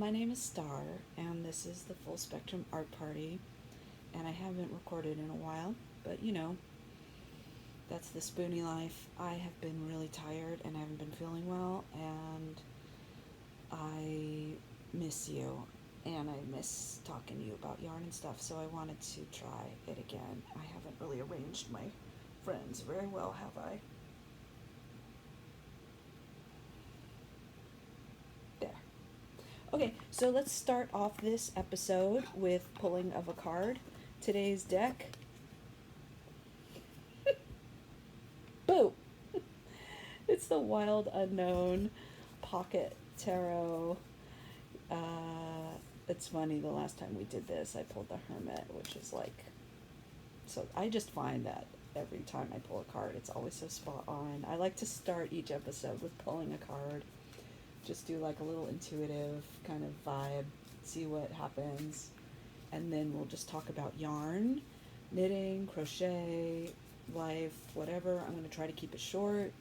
my name is Star, and this is the Full Spectrum Art Party, and I haven't recorded in a while, but you know, that's the spoony life. I have been really tired and I haven't been feeling well, and I miss you, and I miss talking to you about yarn and stuff, so I wanted to try it again. I haven't really arranged my friends very well, have I? There. Okay, so let's start off this episode with pulling of a card. Today's deck. Boo! It's the Wild Unknown Pocket Tarot. It's funny, the last time we did this, I pulled the Hermit, which is like... So I just find that every time I pull a card, it's always so spot on. I like to start each episode with pulling a card. Just do like a little intuitive kind of vibe, see what happens, and then we'll just talk about yarn, knitting, crochet, life, whatever. I'm going to try to keep it short,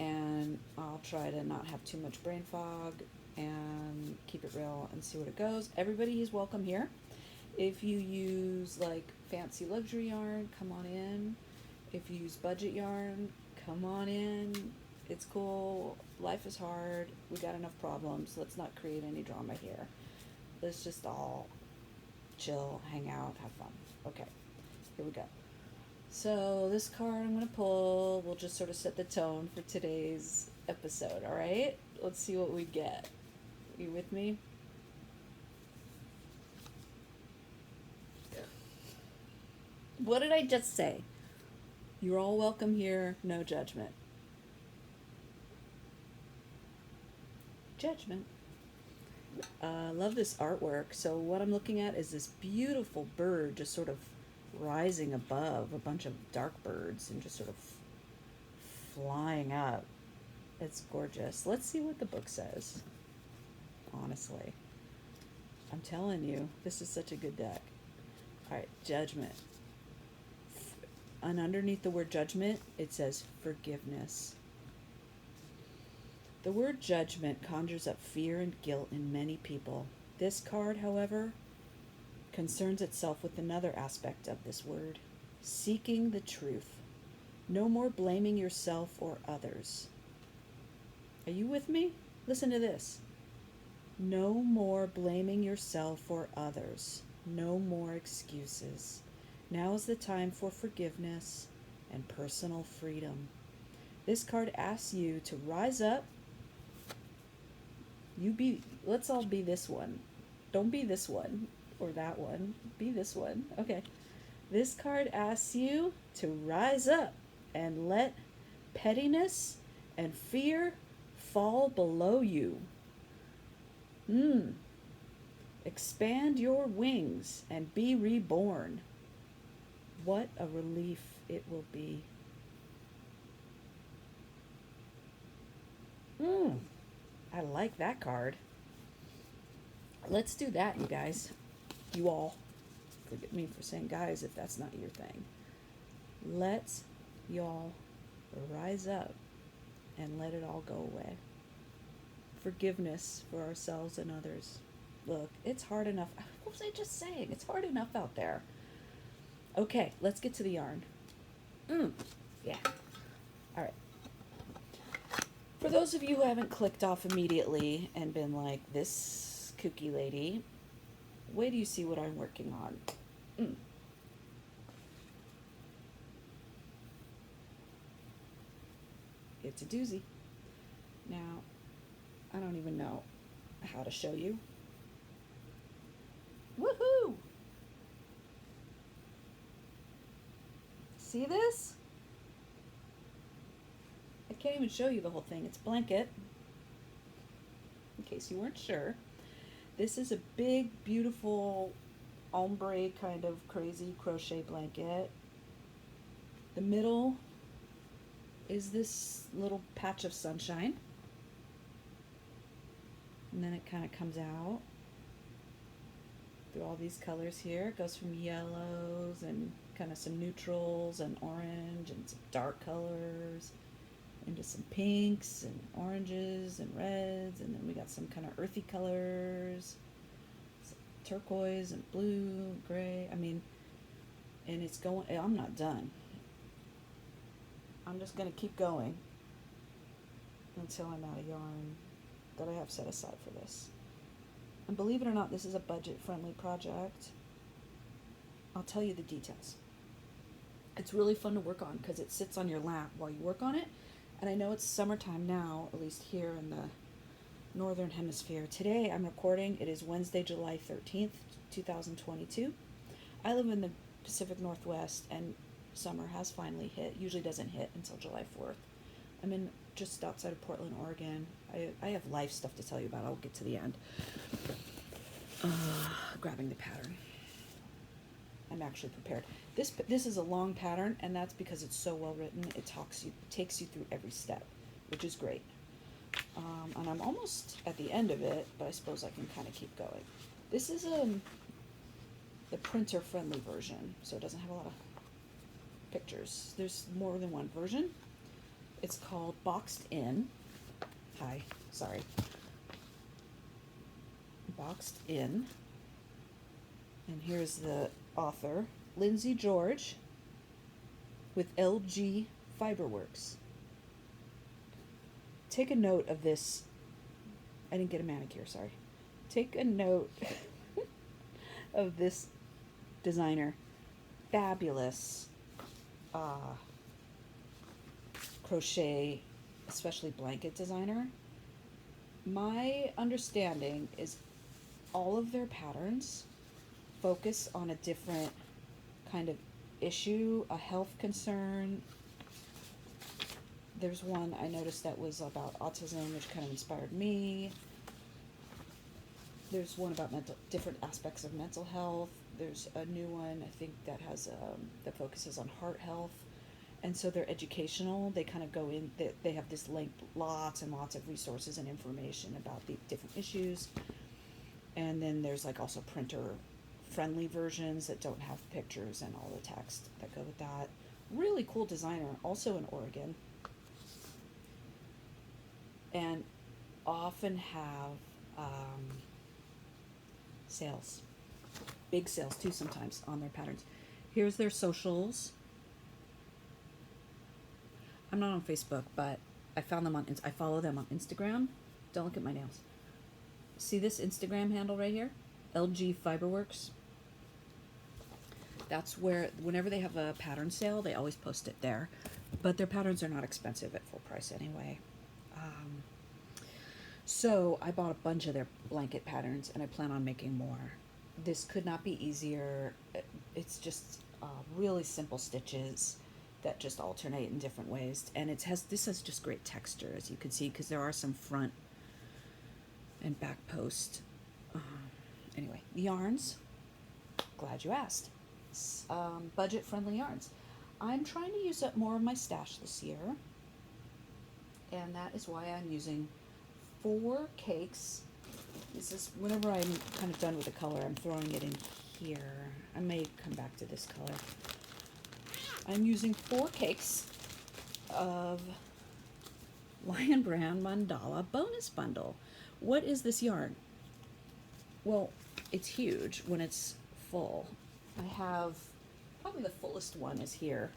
and I'll try to not have too much brain fog and keep it real and see what it goes. Everybody is welcome here. If you use like fancy luxury yarn, come on in. If you use budget yarn, come on in. It's cool. Life is hard. We got enough problems. Let's not create any drama here. Let's just all chill, hang out, have fun. Okay, here we go. So this card I'm going to pull will just sort of set the tone for today's episode, all right? Let's see what we get. You with me? What did I just say? You're all welcome here, no judgment. Judgment. Love this artwork. So what I'm looking at is this beautiful bird just sort of rising above a bunch of dark birds and just sort of flying up. It's gorgeous. Let's see what the book says. Honestly, I'm telling you, this is such a good deck. All right, judgment. And underneath the word judgment, it says forgiveness. The word judgment conjures up fear and guilt in many people. This card, however, concerns itself with another aspect of this word, seeking the truth. No more blaming yourself or others. Are you with me? Listen to this. No more blaming yourself or others. No more excuses. Now is the time for forgiveness and personal freedom. This card asks you to rise up. Let's all be this one. Don't be this one or that one. Be this one. Okay. This card asks you to rise up and let pettiness and fear fall below you. Expand your wings and be reborn. What a relief it will be. I like that card. Let's do that, you guys. You all. Forgive me for saying guys if that's not your thing. Let's y'all rise up and let it all go away. Forgiveness for ourselves and others. Look, it's hard enough. What was I just saying? It's hard enough out there. Okay, let's get to the yarn. Yeah. All right. For those of you who haven't clicked off immediately and been like, this kooky lady, wait till you see what I'm working on. It's a doozy. Now, I don't even know how to show you. Woohoo! See this? I can't even show you the whole thing. It's blanket. In case you weren't sure. This is a big, beautiful ombre kind of crazy crochet blanket. The middle is this little patch of sunshine. And then it kind of comes out through all these colors here. It goes from yellows and kind of some neutrals and orange and some dark colors into some pinks and oranges and reds, and then we got some kind of earthy colors, turquoise and blue, gray. I mean, and it's going, I'm not done. I'm just going to keep going until I'm out of yarn that I have set aside for this. And believe it or not, this is a budget-friendly project. I'll tell you the details. It's really fun to work on because it sits on your lap while you work on it. And I know it's summertime now, at least here in the Northern Hemisphere. Today I'm recording. It is Wednesday, July 13th, 2022. I live in the Pacific Northwest, and summer has finally hit. Usually doesn't hit until July 4th. I'm in just outside of Portland, Oregon. I have life stuff to tell you about. I'll get to the end. Grabbing the pattern. I'm actually prepared. This is a long pattern, and that's because it's so well written. It takes you through every step, which is great. And I'm almost at the end of it, but I suppose I can kind of keep going. This is the printer-friendly version, so it doesn't have a lot of pictures. There's more than one version. It's called Boxed In. Hi, sorry. Boxed In. And here's the author, Lindsay George, with LG Fiberworks. Take a note of this. I didn't get a manicure, sorry. Take a note of this designer. Fabulous crochet, especially blanket designer. My understanding is all of their patterns focus on a different kind of issue, a health concern. There's one I noticed that was about autism, which kind of inspired me. There's one about different aspects of mental health. There's a new one, I think, that has that focuses on heart health. And so they're educational. They kind of go in, they have this link, lots and lots of resources and information about the different issues. And then there's like also printer-friendly versions that don't have pictures and all the text that go with that. Really cool designer, also in Oregon. And often have sales. Big sales too sometimes on their patterns. Here's their socials. I'm not on Facebook, but I found them I follow them on Instagram. Don't look at my nails. See this Instagram handle right here? LG Fiberworks. That's where, whenever they have a pattern sale, they always post it there. But their patterns are not expensive at full price anyway. So I bought a bunch of their blanket patterns, and I plan on making more. This could not be easier. It's just really simple stitches that just alternate in different ways, and this has just great texture, as you can see, because there are some front and back post. Anyway, the yarns, glad you asked. Budget friendly yarns. I'm trying to use up more of my stash this year, and that is why I'm using 4 cakes. This is, whenever I'm kind of done with the color, I'm throwing it in here. I may come back to this color. I'm using 4 cakes of Lion Brand Mandala bonus bundle. What is this yarn? Well, it's huge when it's full. I have, probably the fullest one is here.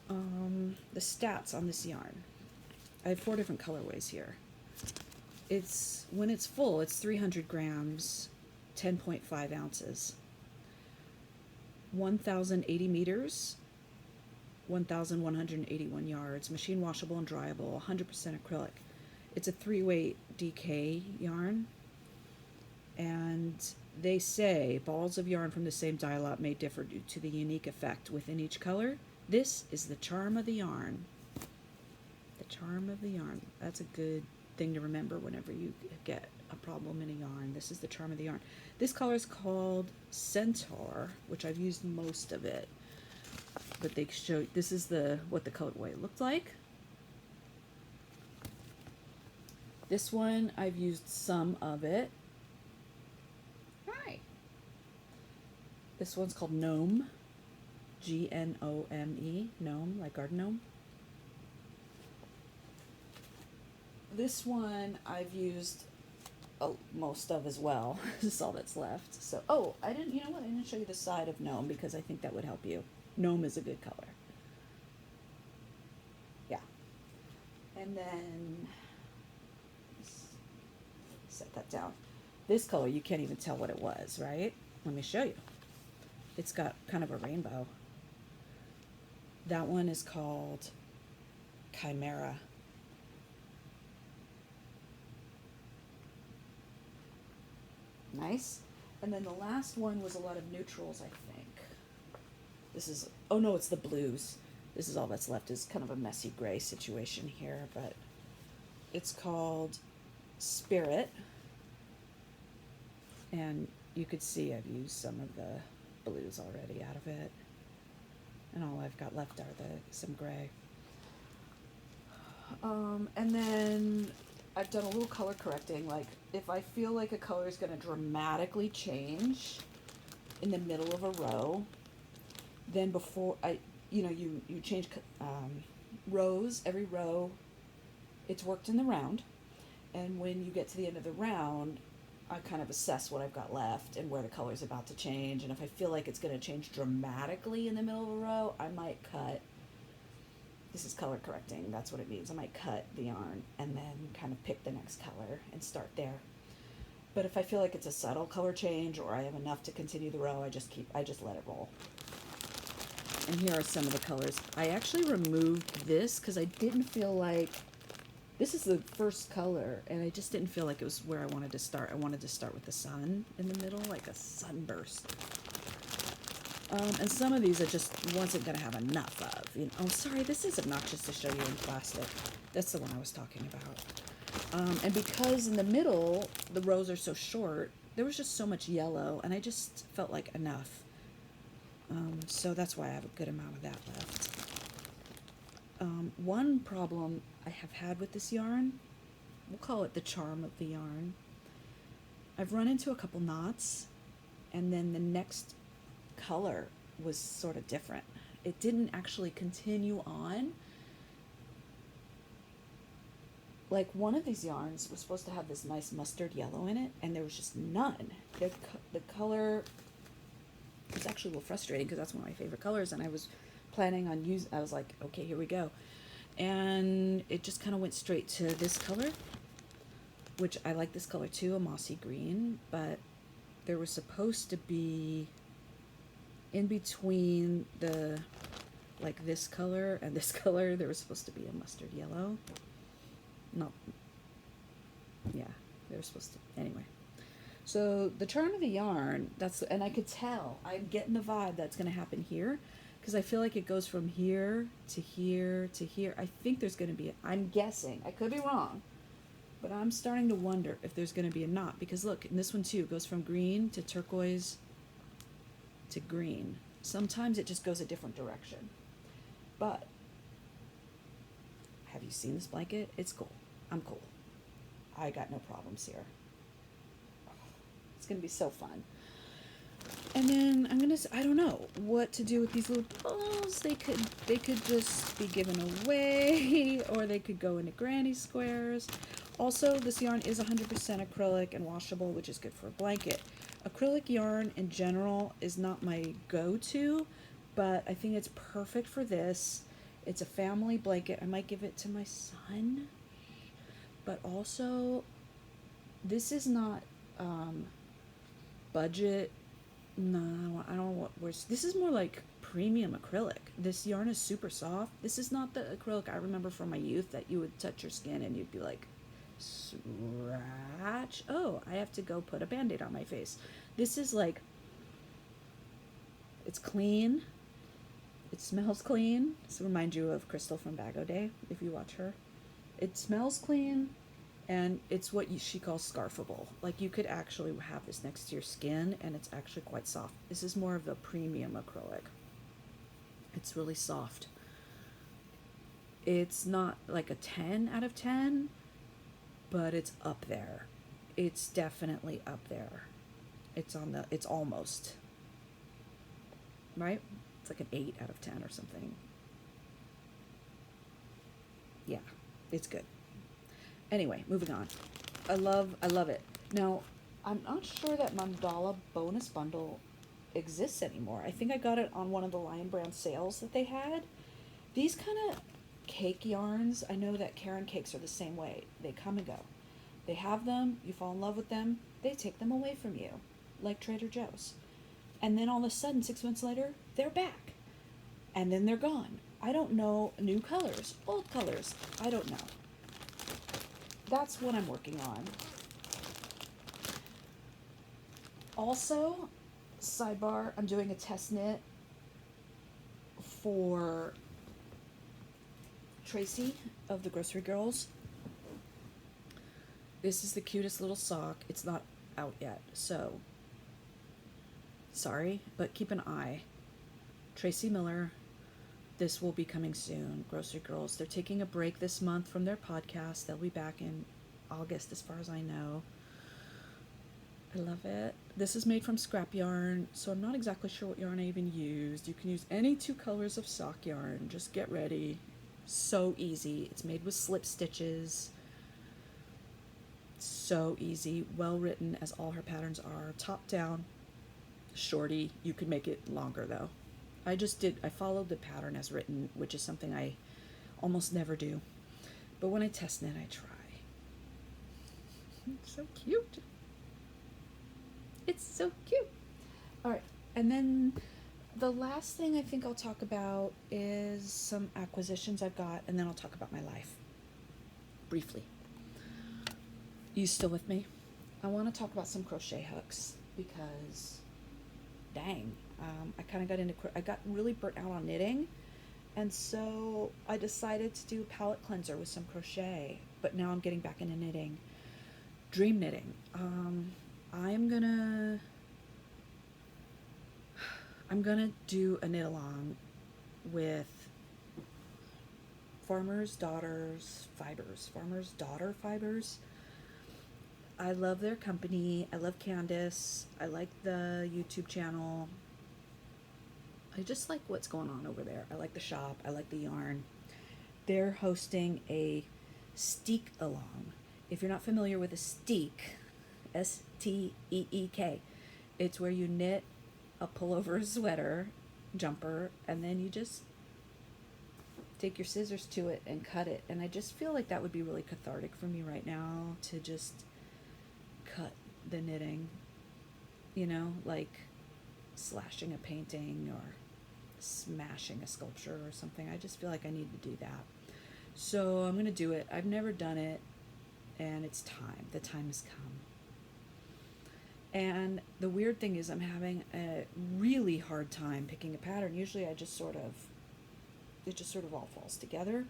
The stats on this yarn. I have 4 different colorways here. When it's full, it's 300 grams, 10.5 ounces. 1,080 meters, 1,181 yards, machine washable and dryable, 100% acrylic. It's a 3-weight DK yarn, and they say balls of yarn from the same dye lot may differ due to the unique effect within each color. This is the charm of the yarn. The charm of the yarn. That's a good thing to remember whenever you get a problem in a yarn. This is the charm of the yarn. This color is called Centaur, which I've used most of it. But they show, this is what the colorway looked like. This one, I've used some of it. Hi. This one's called Gnome. Gnome, Gnome, like garden gnome. this one I've used most of as well. This is all that's left. So, oh, I didn't, you know what? I didn't show you the side of Gnome because I think that would help you. Gnome is a good color. Yeah. And then, set that down. This color, you can't even tell what it was, right? Let me show you. It's got kind of a rainbow. That one is called Chimera. Nice. And then the last one was a lot of neutrals, I think. This is, oh no, it's the blues. This is all that's left, is kind of a messy gray situation here, but it's called Spirit. And you could see I've used some of the blues already out of it. And all I've got left are some gray. And then I've done a little color correcting. Like, if I feel like a color is going to dramatically change in the middle of a row, then before you change rows, every row, it's worked in the round. And when you get to the end of the round, I kind of assess what I've got left and where the color is about to change. And if I feel like it's going to change dramatically in the middle of a row, I might cut. This is color correcting. That's what it means. I might cut the yarn and then kind of pick the next color and start there. But if I feel like it's a subtle color change or I have enough to continue the row, I just let it roll. And here are some of the colors. I actually removed this because I didn't feel like, this is the first color, and I just didn't feel like it was where I wanted to start. I wanted to start with the sun in the middle, like a sunburst. And some of these I just wasn't going to have enough of. Oh, sorry, this is obnoxious to show you in plastic. That's the one I was talking about. And because in the middle, the rows are so short, there was just so much yellow, and I just felt like enough. So that's why I have a good amount of that left. One problem I have had with this yarn, we'll call it the charm of the yarn. I've run into a couple knots, and then the next color was sort of different. It didn't actually continue on. Like, one of these yarns was supposed to have this nice mustard yellow in it, and there was just none. The color was actually a little frustrating because that's one of my favorite colors, and I was planning on I was like, okay, here we go. And it just kind of went straight to this color, which I like this color too, a mossy green, but there was supposed to be in between the, like, this color and this color, there was supposed to be a mustard yellow. No. Yeah, they were supposed to, anyway. So the charm of the yarn, and I could tell, I'm getting the vibe that's going to happen here, because I feel like it goes from here to here to here. I think there's going to be, I'm guessing, I could be wrong, but I'm starting to wonder if there's going to be a knot, because look, in this one too, it goes from green to turquoise to green. Sometimes it just goes a different direction. But, have you seen this blanket? It's cool. I'm cool. I got no problems here. It's going to be so fun. And then I don't know what to do with these little balls. They could just be given away, or they could go into granny squares. Also, this yarn is 100% acrylic and washable, which is good for a blanket. Acrylic yarn in general is not my go-to, but I think it's perfect for this. It's a family blanket. I might give it to my son. But also, this is not budget. No, I don't know what words. This is more like premium acrylic. This yarn is super soft. This is not the acrylic I remember from my youth that you would touch your skin and you'd be like, scratch. Oh, I have to go put a Band-Aid on my face. This is like, it's clean. It smells clean. This will remind you of Crystal from Bag O' Day, if you watch her. It smells clean, and it's what she calls scarfable. Like, you could actually have this next to your skin, and it's actually quite soft. This is more of the premium acrylic. It's really soft. It's not like a 10 out of 10, but it's up there. It's definitely up there. It's almost, right? It's like an 8 out of 10 or something. Yeah, it's good. Anyway, moving on. I love it. Now, I'm not sure that Mandala bonus bundle exists anymore. I think I got it on one of the Lion Brand sales that they had. These kind of cake yarns, I know that Karen cakes are the same way. They come and go. They have them, you fall in love with them, they take them away from you, like Trader Joe's. And then all of a sudden, 6 months later, they're back. And then they're gone. I don't know, new colors, old colors, I don't know. That's what I'm working on. Also, sidebar, I'm doing a test knit for Tracy of the Grocery Girls. This is the cutest little sock. It's not out yet, so sorry, but keep an eye. Tracy Miller, this will be coming soon. Grocery Girls, they're taking a break this month from their podcast. They'll be back in August as far as I know. I love it. This is made from scrap yarn, so I'm not exactly sure what yarn I even used. You can use any 2 colors of sock yarn. Just get ready. So easy. It's made with slip stitches. So easy. Well written, as all her patterns are. Top down, shorty. You could make it longer though. I followed the pattern as written, which is something I almost never do. But when I test knit, I try. It's so cute. It's so cute. All right, and then the last thing I think I'll talk about is some acquisitions I've got, and then I'll talk about my life briefly. You still with me? I want to talk about some crochet hooks because, dang, I got really burnt out on knitting, and so I decided to do a palette cleanser with some crochet. But now I'm getting back into knitting, dream knitting. I'm gonna do a knit along with Farmer's Daughter Fibers. I love their company. I love Candace. I like the YouTube channel. I just like what's going on over there. I like the shop. I like the yarn. They're hosting a steek along. If you're not familiar with a steek, S-T-E-E-K, it's where you knit a pullover sweater jumper and then you just take your scissors to it and cut it. And I just feel like that would be really cathartic for me right now, to just cut the knitting, like slashing a painting or smashing a sculpture or something. I just feel like I need to do that. So I'm going to do it. I've never done it, and it's time. The time has come. And the weird thing is I'm having a really hard time picking a pattern. Usually it just sort of all falls together.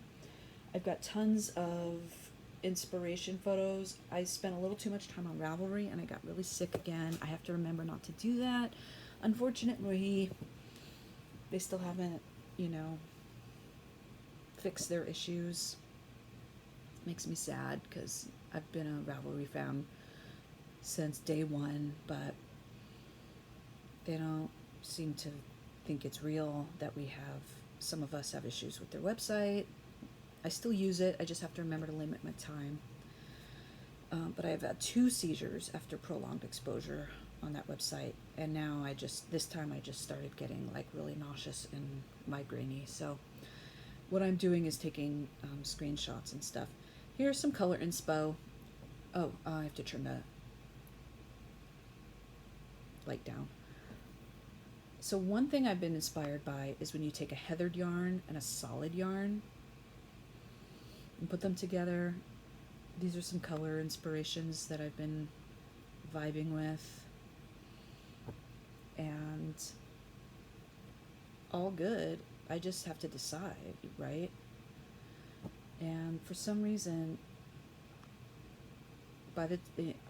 I've got tons of inspiration photos. I spent a little too much time on Ravelry and I got really sick again. I have to remember not to do that. Unfortunately, they still haven't, fixed their issues. Makes me sad because I've been a Ravelry fan since day one, but they don't seem to think it's real that some of us have issues with their website. I still use it. I just have to remember to limit my time. But I've had 2 seizures after prolonged exposure on that website. And now this time I just started getting like really nauseous and migraine-y. So what I'm doing is taking screenshots and stuff. Here's some color inspo. Oh, I have to turn the light down. So one thing I've been inspired by is when you take a heathered yarn and a solid yarn and put them together. These are some color inspirations that I've been vibing with, and all good. I just have to decide, right? And for some reason, I'm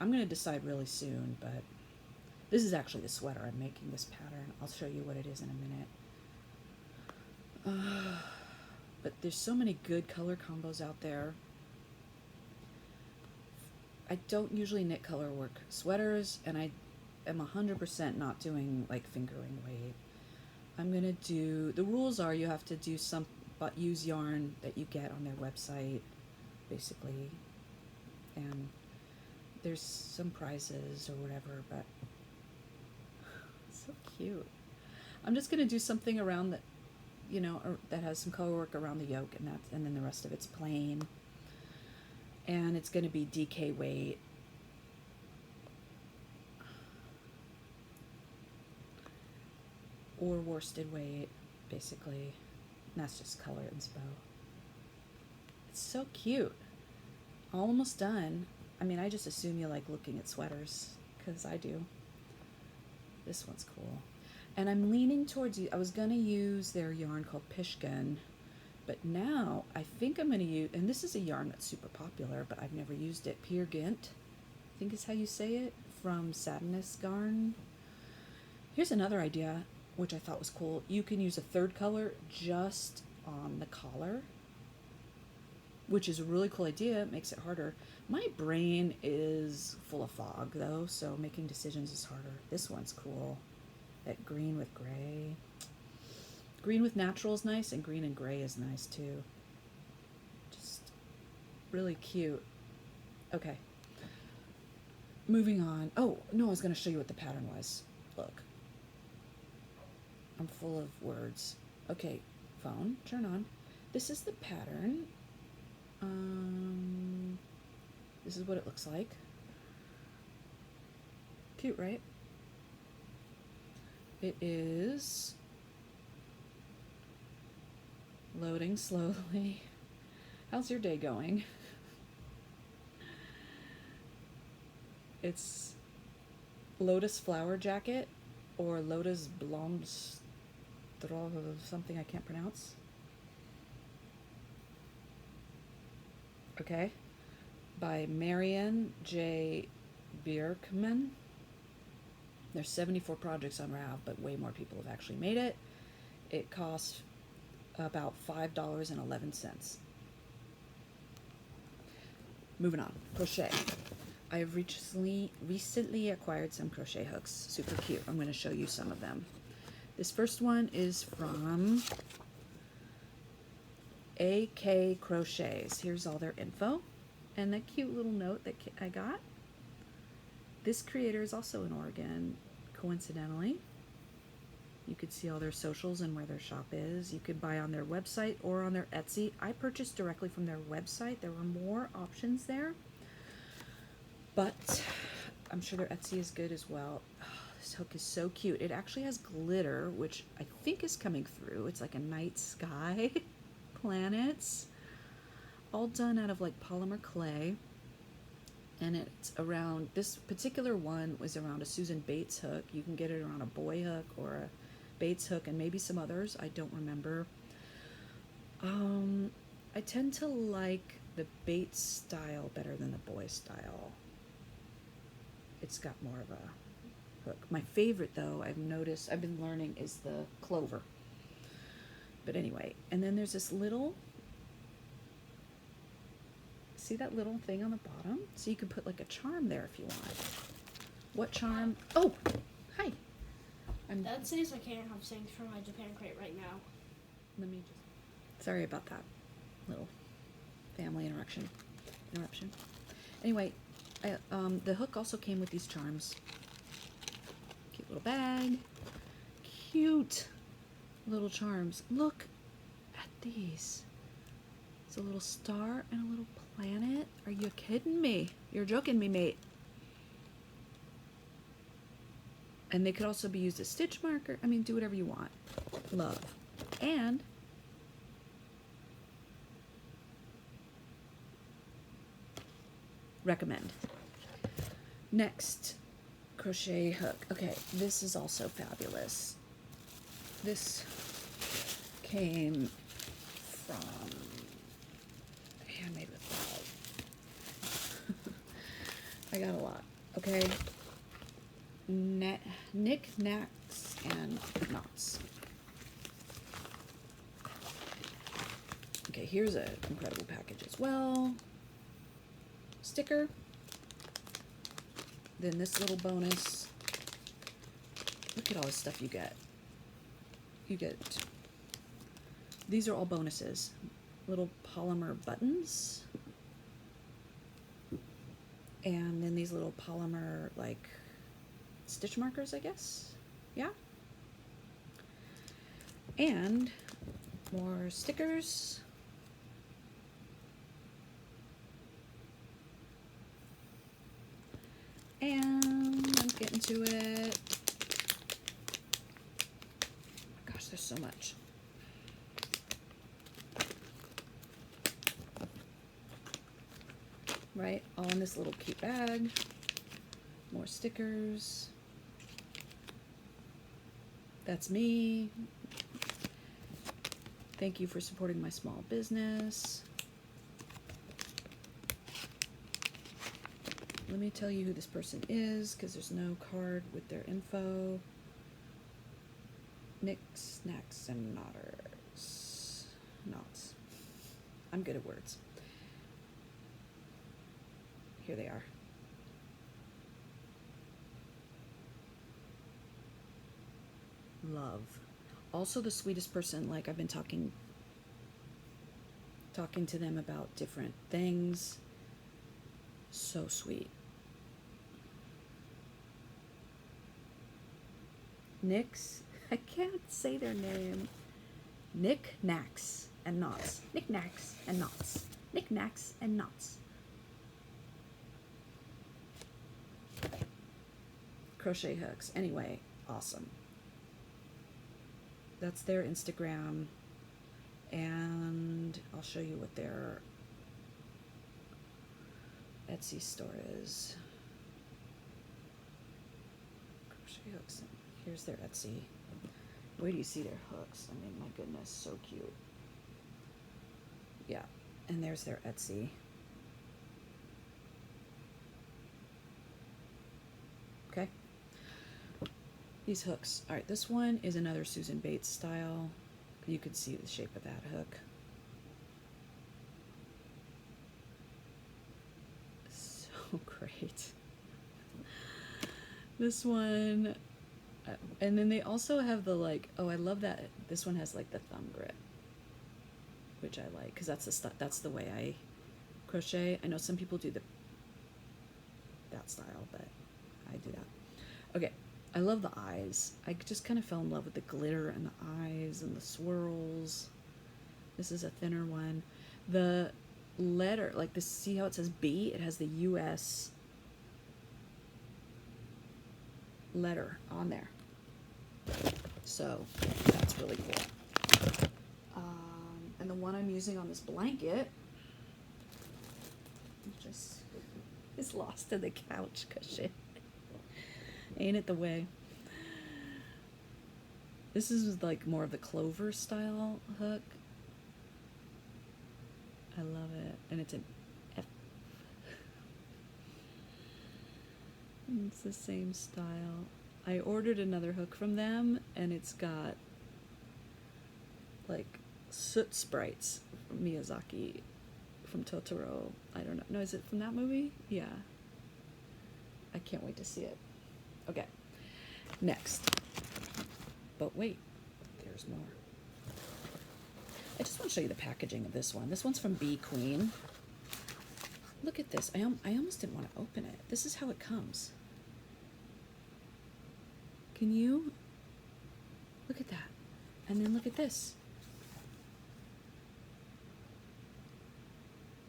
going to decide really soon, but this is actually the sweater I'm making, this pattern. I'll show you what it is in a minute. But there's so many good color combos out there. I don't usually knit color work sweaters, and I am 100% not doing like fingering weight. I'm gonna do, the rules are you have to do use yarn that you get on their website, basically and there's some prizes or whatever, but so cute. I'm just going to do something around the, you know, or that has some color work around the yoke, and then the rest of it's plain. And it's going to be DK weight. Or worsted weight, basically. And that's just color inspo. It's so cute. Almost done. I mean, I just assume you like looking at sweaters, because I do. This one's cool. And I'm leaning towards, I was going to use their yarn called Pishkin, but now I think I'm going to use, and this is a yarn that's super popular, but I've never used it, Peer Gynt, I think is how you say it, from Sadness Garn. Here's another idea, which I thought was cool. You can use a third color just on the collar, which is a really cool idea. It makes it harder. My brain is full of fog, though, so making decisions is harder. This one's cool. That green with gray. Green with natural is nice, and green and gray is nice, too. Just really cute. Okay. Moving on. Oh, no, I was going to show you what the pattern was. Look. I'm full of words. Okay, phone, turn on. This is the pattern. This is what it looks like. Cute, right? It is loading slowly. How's your day going? It's Lotus flower jacket, or Lotus blonde something I can't pronounce. Okay. By Marian J. Bierkman. There's 74 projects on Rav, but way more people have actually made it. It costs about $5.11. Moving on. Crochet. I have recently acquired some crochet hooks. Super cute. I'm going to show you some of them. This first one is from AK Crochets. Here's all their info and that cute little note that I got. This creator is also in Oregon, coincidentally. You could see all their socials and where their shop is. You could buy on their website or on their Etsy. I purchased directly from their website. There were more options there, but I'm sure their Etsy is good as well. Oh, this hook is so cute. It actually has glitter, which I think is coming through. It's like a night sky planets, all done out of like polymer clay. And it's around, this particular one was around a Susan Bates hook. You can get it around a boy hook or a Bates hook and maybe some others. I don't remember. I tend to like the Bates style better than the boy style. It's got more of a hook. My favorite, though, I've noticed, I've been learning, is the clover. But anyway, and then there's this little, see that little thing on the bottom? So you could put like a charm there if you want. What charm? Oh, hi. That says I can't have things from my Japan crate right now. Let me just, sorry about that little family interruption. Anyway, the hook also came with these charms. Cute little bag. Cute little charms. Look at these. It's a little star and a little planet. Are you kidding me? You're joking me, mate. And they could also be used as stitch marker. I mean, do whatever you want. Love. And recommend. Next, crochet hook. Okay, this is also fabulous. This came from Handmade with Love. I got a lot. Okay. Knick-knacks and knots. Okay, here's an incredible package as well. Sticker. Then this little bonus. Look at all this stuff you get. You get, these are all bonuses. Little polymer buttons. And then these little polymer, like, stitch markers, I guess. Yeah. And more stickers. And let's get into it. Gosh, there's so much. Right, all in this little cute bag. More stickers. That's me. Thank you for supporting my small business. Let me tell you who this person is, because there's no card with their info. Knicks, knacks, and knotters. Knots. I'm good at words. Here they are. Love. Also the sweetest person. Like, I've been talking to them about different things. So sweet. Knicks. I can't say their name. Knick-knacks and knots. Knick-knacks and knots. Knick-knacks and knots. Crochet Hooks. Anyway, awesome. That's their Instagram. And I'll show you what their Etsy store is. Crochet Hooks. Here's their Etsy. Where do you see their hooks? I mean, my goodness, so cute. Yeah, and there's their Etsy. Okay. These hooks. All right, this one is another Susan Bates style. You can see the shape of that hook. So great. This one, and then they also have the, like, oh, I love that. This one has like the thumb grip, which I like, because that's the way I crochet. I know some people do that style, but I do that. Okay. I love the eyes. I just kind of fell in love with the glitter and the eyes and the swirls. This is a thinner one. The letter, like this, see how it says B? It has the US letter on there. So that's really cool. And the one I'm using on this blanket just is lost in the couch cushion. Ain't it the way? This is like more of the clover style hook. I love it. And it's an F. It's the same style. I ordered another hook from them, and it's got like soot sprites from Miyazaki from Totoro. I don't know. No, is it from that movie? Yeah. I can't wait to see it. Okay, next. But wait, there's more. I just want to show you the packaging of this one. This one's from Bee Queen. Look at this. I almost didn't want to open it. This is how it comes. Can you? Look at that. And then look at this.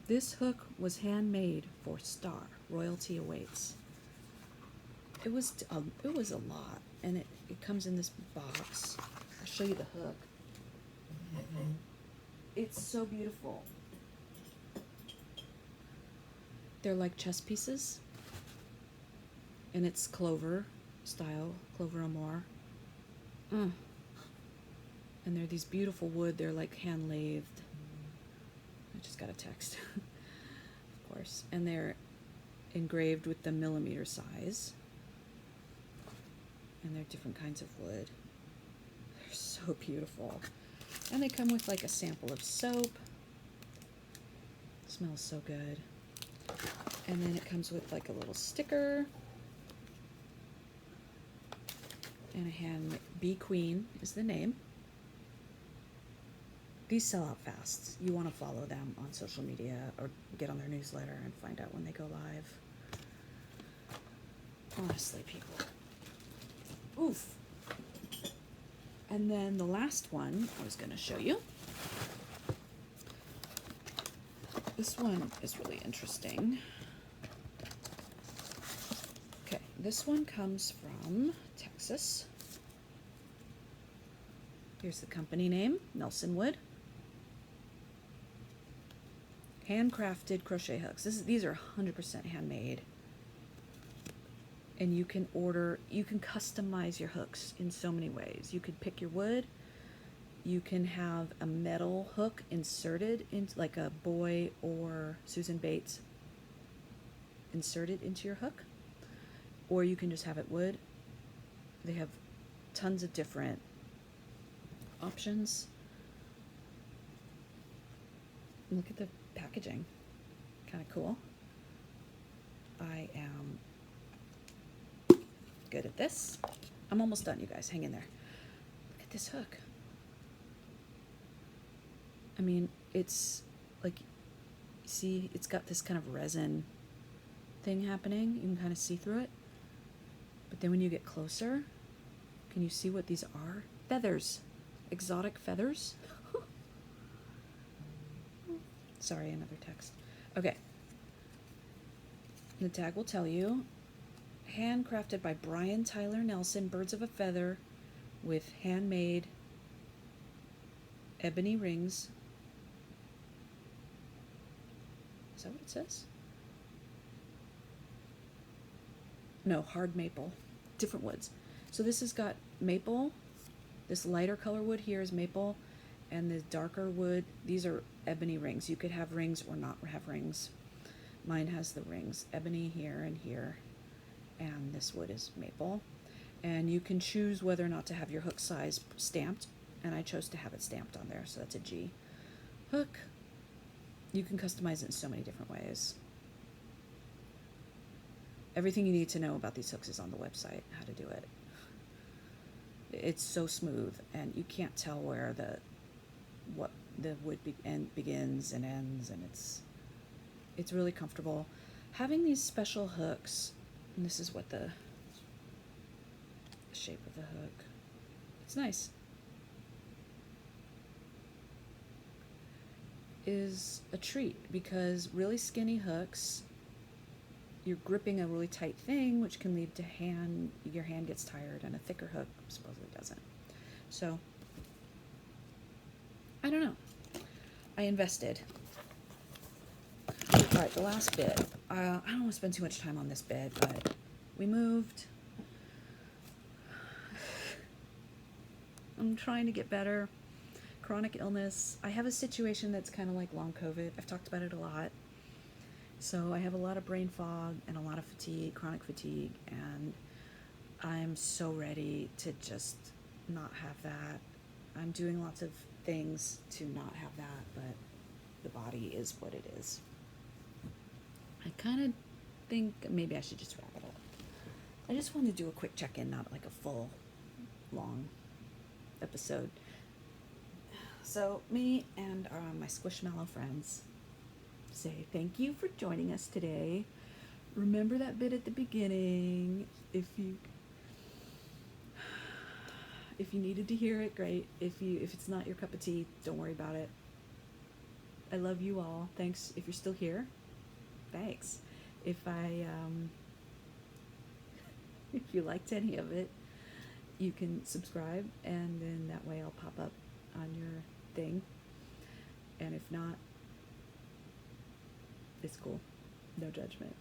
This hook was handmade for Star. Royalty awaits. It was a lot, and it comes in this box. I'll show you the hook. It's so beautiful. They're like chess pieces, and it's clover style, clover amour. And they're these beautiful wood. They're like hand lathed. I just got a text, of course, and they're engraved with the millimeter size. And they're different kinds of wood. They're so beautiful. And they come with like a sample of soap. It smells so good. And then it comes with like a little sticker. And a hand. Bee Queen is the name. These sell out fast. You want to follow them on social media or get on their newsletter and find out when they go live. Honestly, people. Oof. And then the last one I was going to show you. This one is really interesting. Okay, this one comes from Texas. Here's the company name, Nelson Wood. Handcrafted crochet hooks. These are 100% handmade. And you can customize your hooks in so many ways. You could pick your wood. You can have a metal hook inserted into, like a Boy or Susan Bates inserted into your hook. Or you can just have it wood. They have tons of different options. Look at the packaging. Kind of cool. I am good at this. I'm almost done, you guys. Hang in there. Look at this hook. I mean, it's like, see, it's got this kind of resin thing happening. You can kind of see through it. But then when you get closer, can you see what these are? Feathers. Exotic feathers. Sorry, another text. Okay. The tag will tell you, handcrafted by Brian Tyler Nelson, birds of a feather with handmade ebony rings. Is that what it says? No, hard maple. Different woods. So this has got maple. This lighter color wood here is maple. And the darker wood, these are ebony rings. You could have rings or not have rings. Mine has the rings. Ebony here and here. And this wood is maple. And you can choose whether or not to have your hook size stamped. And I chose to have it stamped on there, so that's a G hook. You can customize it in so many different ways. Everything you need to know about these hooks is on the website, how to do it. It's so smooth, and you can't tell where the wood begins and ends, and it's really comfortable. Having these special hooks, and this is what the shape of the hook. It's nice. Is a treat, because really skinny hooks, you're gripping a really tight thing, which can lead to your hand gets tired, and a thicker hook supposedly doesn't. So, I don't know. I invested. Alright, the last bit. I don't want to spend too much time on this bit, but we moved. I'm trying to get better. Chronic illness. I have a situation that's kind of like long COVID. I've talked about it a lot. So I have a lot of brain fog and a lot of fatigue, chronic fatigue, and I'm so ready to just not have that. I'm doing lots of things to not have that, but the body is what it is. I kind of think maybe I should just wrap it up. I just wanted to do a quick check-in, not like a full, long episode. So me and my Squishmallow friends say thank you for joining us today. Remember that bit at the beginning. If you needed to hear it, great. If it's not your cup of tea, don't worry about it. I love you all. Thanks. If you're still here, thanks. If you liked any of it, you can subscribe, and then that way I'll pop up on your thing. And if not, it's cool. No judgment.